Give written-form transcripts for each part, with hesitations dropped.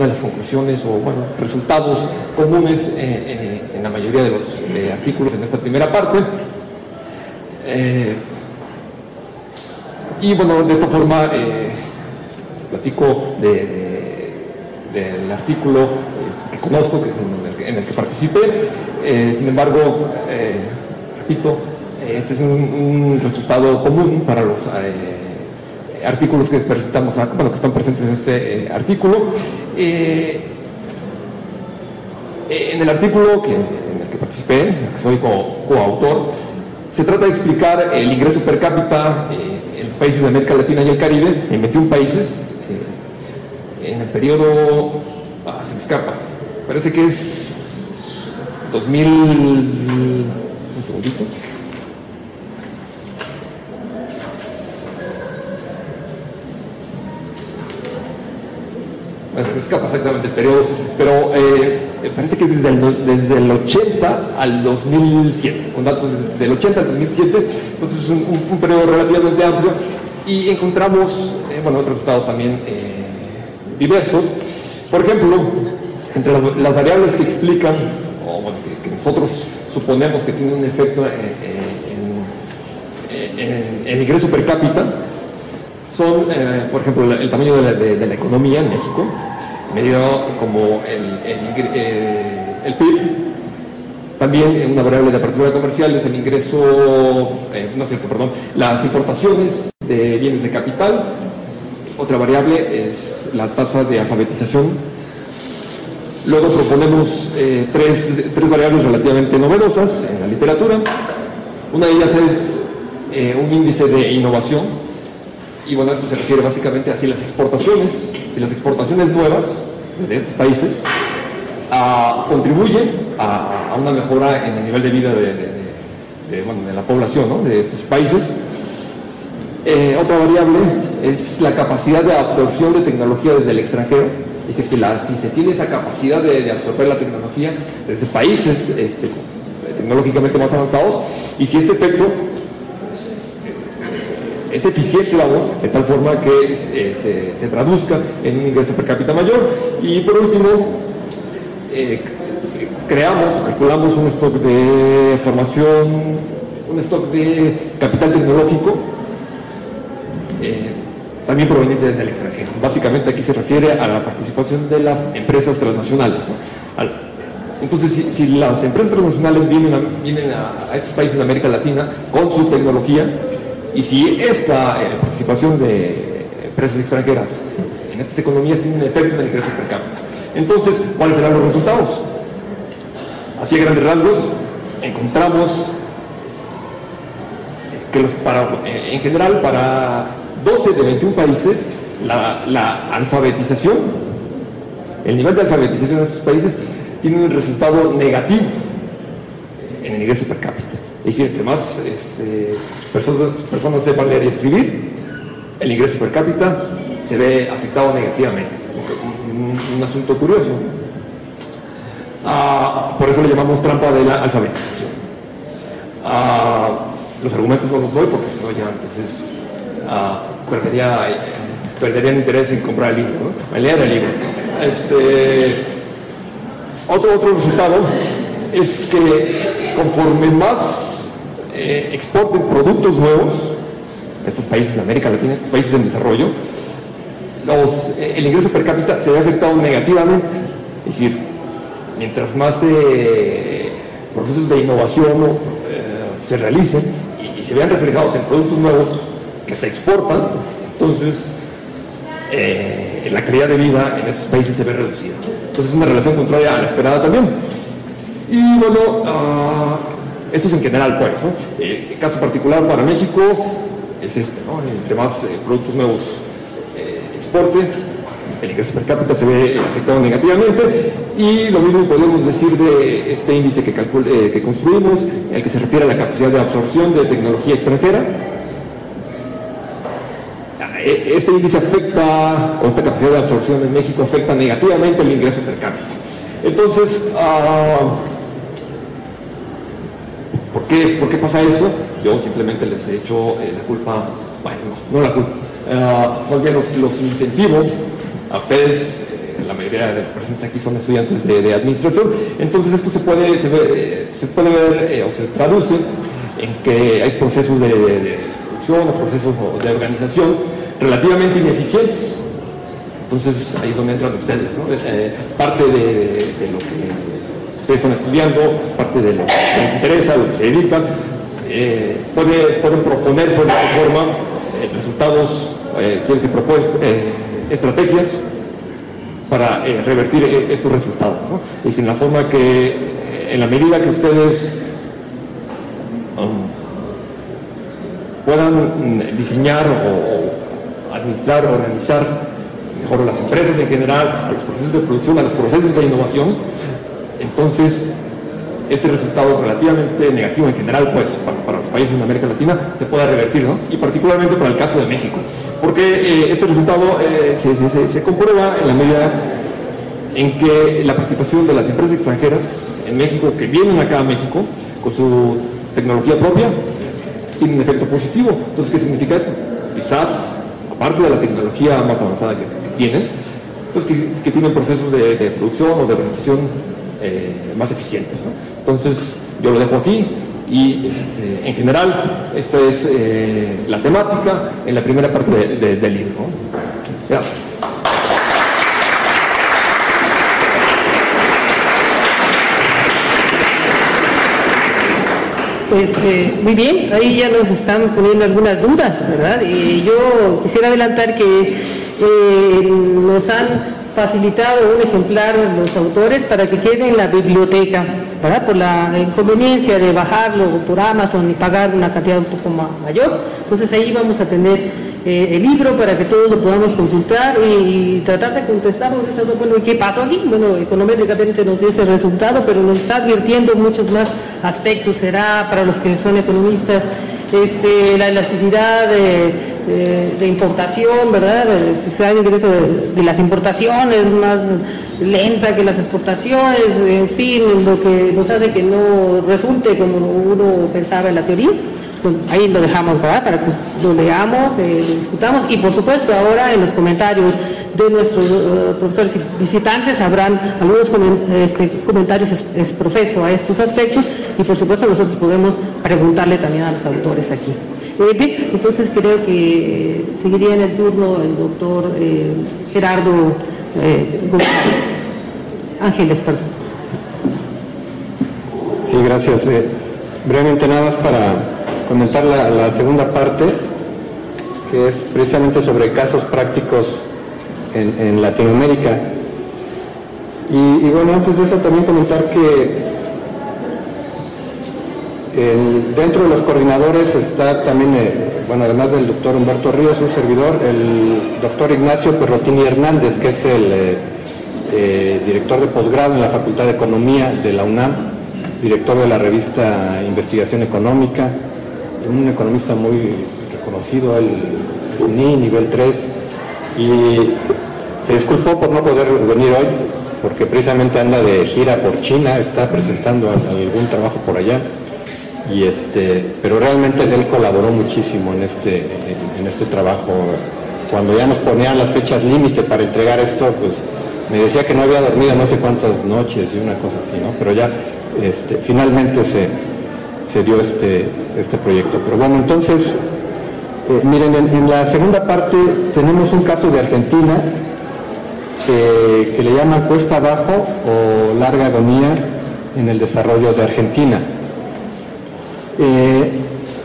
de las conclusiones o, bueno, resultados comunes en la mayoría de los artículos en esta primera parte. Y bueno, de esta forma les platico del artículo que conozco, que es en el que participé. Sin embargo, repito, este es un resultado común para los artículos que presentamos, bueno, que están presentes en este artículo. En el artículo en el que participé, en el que soy coautor, se trata de explicar el ingreso per cápita en los países de América Latina y el Caribe, en 21 países, en el periodo, se me escapa, parece que es 2000, un segundito. Bueno, me escapa exactamente el periodo, pero parece que es desde el 80 al 2007, con datos del 80 al 2007, entonces es un periodo relativamente amplio, y encontramos, bueno, resultados también diversos. Por ejemplo, entre las variables que explican, o bueno, que nosotros suponemos que tienen un efecto en el ingreso per cápita, son, por ejemplo, el tamaño de la economía en México, medido como el PIB. También una variable de apertura comercial es el ingreso, no es cierto, perdón, las importaciones de bienes de capital. Otra variable es la tasa de alfabetización. Luego proponemos tres variables relativamente novedosas en la literatura. Una de ellas es un índice de innovación. Y bueno, esto se refiere básicamente a si las exportaciones nuevas de estos países contribuyen a una mejora en el nivel de vida de la población, ¿no?, de estos países. Otra variable es la capacidad de absorción de tecnología desde el extranjero. Es decir, si se tiene esa capacidad de absorber la tecnología desde países tecnológicamente más avanzados, y si este efecto es eficiente, vamos, de tal forma que se traduzca en un ingreso per cápita mayor. Y por último, calculamos un stock de formación, un stock de capital tecnológico, también proveniente desde el extranjero. Básicamente aquí se refiere a la participación de las empresas transnacionales, ¿no? Entonces, si las empresas transnacionales vienen a estos países de América Latina con su tecnología, y si esta participación de empresas extranjeras en estas economías tiene un efecto en el ingreso per cápita, entonces, ¿cuáles serán los resultados? Así a grandes rasgos, encontramos que en general para 12 de 21 países la alfabetización, el nivel de alfabetización de estos países tiene un resultado negativo en el ingreso per cápita. Es decir, entre más personas sepan leer y escribir, el ingreso per cápita se ve afectado negativamente. Un asunto curioso. Por eso le llamamos trampa de la alfabetización. Los argumentos no los doy porque si no ya entonces perderían interés en comprar el libro, ¿no?, en leer el libro. Otro resultado es que conforme más exporten productos nuevos estos países de América Latina, estos países en desarrollo, el ingreso per cápita se ve afectado negativamente. Es decir, mientras más procesos de innovación se realicen y se vean reflejados en productos nuevos que se exportan, entonces la calidad de vida en estos países se ve reducida. Entonces es una relación contraria a la esperada también. Y bueno, esto es en general, pues, ¿no? El caso particular para México es ¿no? Entre más productos nuevos exporte, el ingreso per cápita se ve afectado negativamente. Y lo mismo podemos decir de este índice que construimos, el que se refiere a la capacidad de absorción de tecnología extranjera. Este índice afecta, o esta capacidad de absorción en México afecta negativamente el ingreso per cápita. Entonces, ¿por qué pasa eso? Yo simplemente les he hecho la culpa, bueno, no la culpa, más bien los incentivo a ustedes la mayoría de los presentes aquí son estudiantes de administración. Entonces esto se puede ver o se traduce en que hay procesos de producción o procesos de organización relativamente ineficientes. Entonces ahí es donde entran ustedes, ¿no? Parte de lo que ustedes están estudiando, parte de lo que les interesa, lo que se dedican, pueden proponer de esta forma resultados, quienes se proponen estrategias para revertir estos resultados, ¿no? Y sin la forma que, en la medida que ustedes puedan diseñar o administrar o organizar mejor a las empresas en general, a los procesos de producción, a los procesos de innovación, entonces este resultado relativamente negativo en general, pues para los países de América Latina, se puede revertir, ¿no? Y particularmente para el caso de México, porque este resultado se comprueba en la medida en que la participación de las empresas extranjeras en México, que vienen acá a México con su tecnología propia, tiene un efecto positivo. Entonces, ¿qué significa esto? Quizás, aparte de la tecnología más avanzada que tienen, pues que tienen procesos de producción o de organización más eficientes, ¿no? Entonces, yo lo dejo aquí y en general esta es la temática en la primera parte del libro, ¿no? Gracias. Pues muy bien, ahí ya nos están poniendo algunas dudas, ¿verdad? Y yo quisiera adelantar que nos han facilitado un ejemplar los autores para que quede en la biblioteca, ¿verdad? Por la inconveniencia de bajarlo por Amazon y pagar una cantidad un poco mayor. Entonces ahí vamos a tener el libro para que todos lo podamos consultar y tratar de contestarnos esa duda. Bueno, ¿y qué pasó aquí? Bueno, econométricamente nos dio ese resultado, pero nos está advirtiendo muchos más aspectos. Será para los que son economistas la elasticidad de importación, ¿verdad? El ingreso de las importaciones más lenta que las exportaciones, en fin, lo que nos hace que no resulte como uno pensaba en la teoría. Bueno, ahí lo dejamos, ¿verdad? Para que lo leamos, discutamos, y por supuesto ahora en los comentarios de nuestros profesores y visitantes habrán algunos comentarios exprofeso a estos aspectos, y por supuesto nosotros podemos preguntarle también a los autores aquí. Bien, entonces creo que seguiría en el turno el doctor Gerardo Ángeles, perdón. Sí, gracias. Brevemente nada más para comentar la segunda parte, que es precisamente sobre casos prácticos en Latinoamérica. Y bueno, antes de eso también comentar que dentro de los coordinadores está también, bueno, además del doctor Humberto Ríos, un servidor, el doctor Ignacio Perrotini Hernández, que es el director de posgrado en la Facultad de Economía de la UNAM, director de la revista Investigación Económica, un economista muy reconocido, el SNI nivel 3, y se disculpó por no poder venir hoy, porque precisamente anda de gira por China, está presentando algún trabajo por allá, pero realmente él colaboró muchísimo en este trabajo. Cuando ya nos ponían las fechas límite para entregar esto, pues me decía que no había dormido no sé cuántas noches y una cosa así, ¿no? Pero ya finalmente se dio este proyecto. Pero bueno, entonces, miren, en la segunda parte tenemos un caso de Argentina que le llaman cuesta abajo o larga agonía en el desarrollo de Argentina.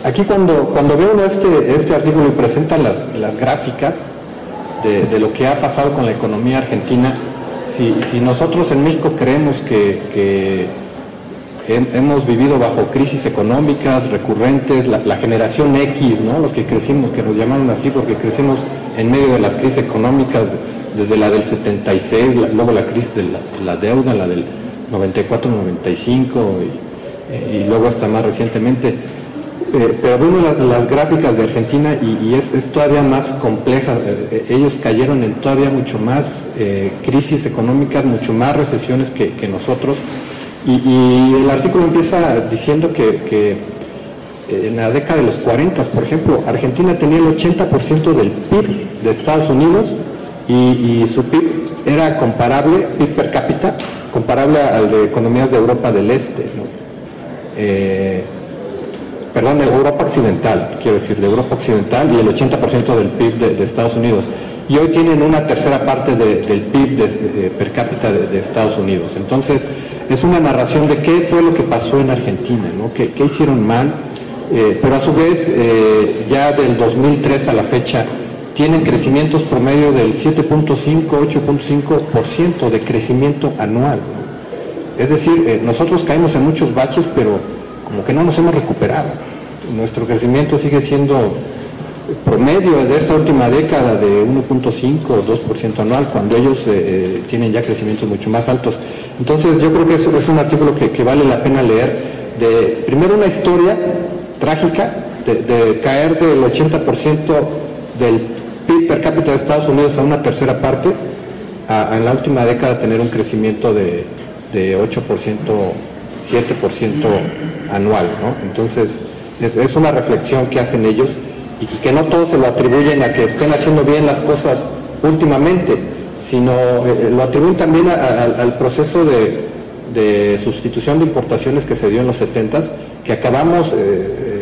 Aquí cuando ve uno este artículo y presentan las gráficas de lo que ha pasado con la economía argentina, si nosotros en México creemos que hemos vivido bajo crisis económicas recurrentes, la generación X, ¿no? Los que crecimos, que nos llamaron así porque crecimos en medio de las crisis económicas, desde la del 76, luego la crisis de la deuda, la del 94-95 y luego hasta más recientemente. Pero vemos las gráficas de Argentina y es todavía más compleja. Ellos cayeron en todavía mucho más crisis económicas, mucho más recesiones que nosotros. Y el artículo empieza diciendo que en la década de los 40, por ejemplo, Argentina tenía el 80% del PIB de Estados Unidos y su PIB era comparable, PIB per cápita, comparable al de economías de Europa del Este, ¿no? Perdón, de Europa Occidental, quiero decir, de Europa Occidental, y el 80% del PIB de Estados Unidos. Y hoy tienen una tercera parte del PIB per cápita de Estados Unidos. Entonces, es una narración de qué fue lo que pasó en Argentina, ¿no? ¿Qué hicieron mal? Pero a su vez, ya del 2003 a la fecha, tienen crecimientos promedio del 7.5, 8.5% de crecimiento anual, ¿no? Es decir, nosotros caímos en muchos baches, pero como que no nos hemos recuperado. Nuestro crecimiento sigue siendo promedio de esta última década de 1.5 o 2% anual, cuando ellos tienen ya crecimientos mucho más altos. Entonces yo creo que eso es un artículo que vale la pena leer, de primero una historia trágica de caer del 80% del PIB per cápita de Estados Unidos a una tercera parte, en la última década tener un crecimiento de 8%, 7% anual, ¿no? Entonces es una reflexión que hacen ellos, y que no todos se lo atribuyen a que estén haciendo bien las cosas últimamente, sino lo atribuyen también al proceso de sustitución de importaciones que se dio en los 70s, que acabamos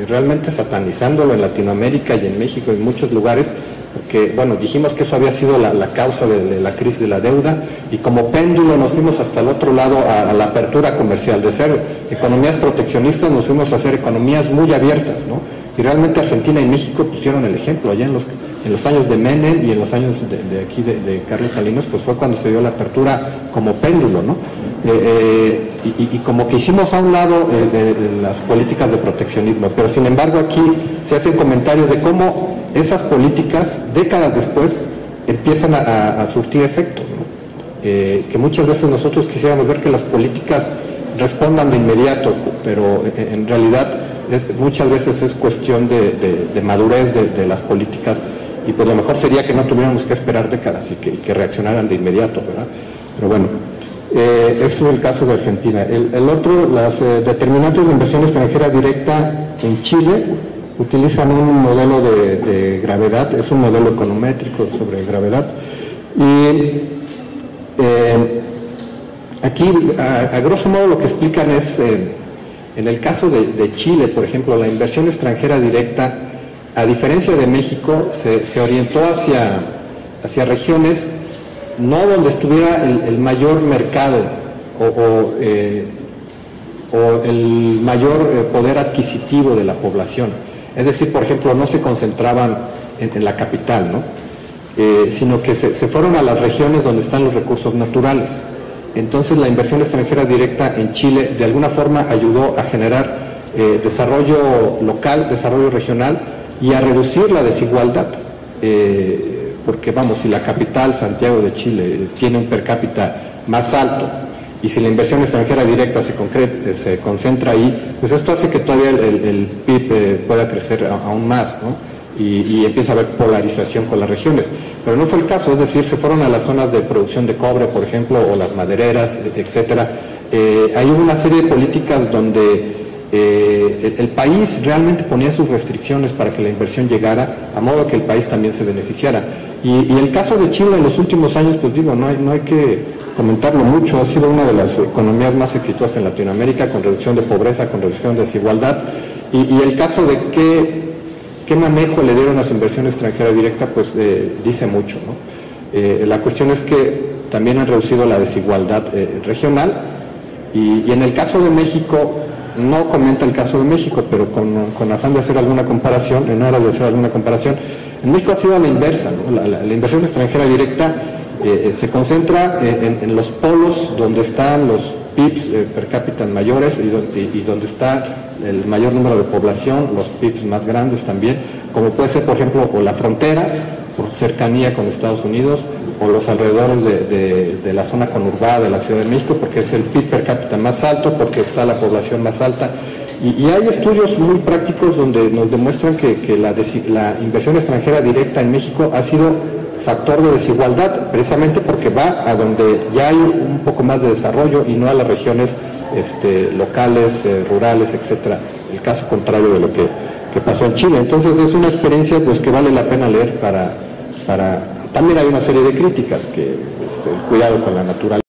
realmente satanizándolo en Latinoamérica y en México y en muchos lugares, porque, bueno, dijimos que eso había sido la causa de la crisis de la deuda, y como péndulo nos fuimos hasta el otro lado a la apertura comercial, de ser economías proteccionistas nos fuimos a hacer economías muy abiertas, ¿no? Y realmente Argentina y México pusieron el ejemplo. Allá en los años de Menem y en los años de aquí de Carlos Salinas, pues fue cuando se dio la apertura como péndulo, ¿no? Y como que hicimos a un lado las políticas de proteccionismo, pero sin embargo aquí se hacen comentarios de cómo esas políticas, décadas después, empiezan a surtir efectos, ¿no? Que muchas veces nosotros quisiéramos ver que las políticas respondan de inmediato, pero en realidad muchas veces es cuestión de madurez de las políticas, y pues lo mejor sería que no tuviéramos que esperar décadas y que reaccionaran de inmediato, ¿verdad? Pero bueno, ese es el caso de Argentina. El otro, las determinantes de inversión extranjera directa en Chile utilizan un modelo de gravedad, es un modelo econométrico sobre gravedad, y aquí a grosso modo lo que explican es, en el caso de Chile, por ejemplo, la inversión extranjera directa, a diferencia de México, se orientó hacia regiones no donde estuviera el mayor mercado o el mayor poder adquisitivo de la población. Es decir, por ejemplo, no se concentraban en la capital, ¿no? Sino que se fueron a las regiones donde están los recursos naturales. Entonces la inversión extranjera directa en Chile de alguna forma ayudó a generar desarrollo local, desarrollo regional, y a reducir la desigualdad, porque vamos, si la capital, Santiago de Chile, tiene un per cápita más alto, y si la inversión extranjera directa se concentra ahí, pues esto hace que todavía el PIB pueda crecer aún más, ¿no? Y empieza a haber polarización con las regiones, pero no fue el caso, es decir, se fueron a las zonas de producción de cobre, por ejemplo, o las madereras, etcétera. Hay una serie de políticas donde el país realmente ponía sus restricciones para que la inversión llegara, a modo que el país también se beneficiara. Y el caso de Chile en los últimos años, pues digo, no hay que comentarlo mucho, ha sido una de las economías más exitosas en Latinoamérica, con reducción de pobreza, con reducción de desigualdad, y el caso de qué manejo le dieron a su inversión extranjera directa, pues dice mucho, ¿no? La cuestión es que también han reducido la desigualdad regional, y en el caso de México, no comenta el caso de México, pero con afán de hacer alguna comparación, en aras de hacer alguna comparación, en México ha sido a la inversa, ¿no? La inversión extranjera directa se concentra en los polos donde están los PIBs per cápita mayores y donde está el mayor número de población, los PIBs más grandes también, como puede ser, por ejemplo, o la frontera, por cercanía con Estados Unidos, o los alrededores de la zona conurbada de la Ciudad de México, porque es el PIB per cápita más alto, porque está la población más alta. Y hay estudios muy prácticos donde nos demuestran que la inversión extranjera directa en México ha sido factor de desigualdad, precisamente porque va a donde ya hay un poco más de desarrollo y no a las regiones locales, rurales, etcétera. El caso contrario de lo que pasó en Chile. Entonces es una experiencia pues que vale la pena leer para También hay una serie de críticas, que cuidado con la naturaleza.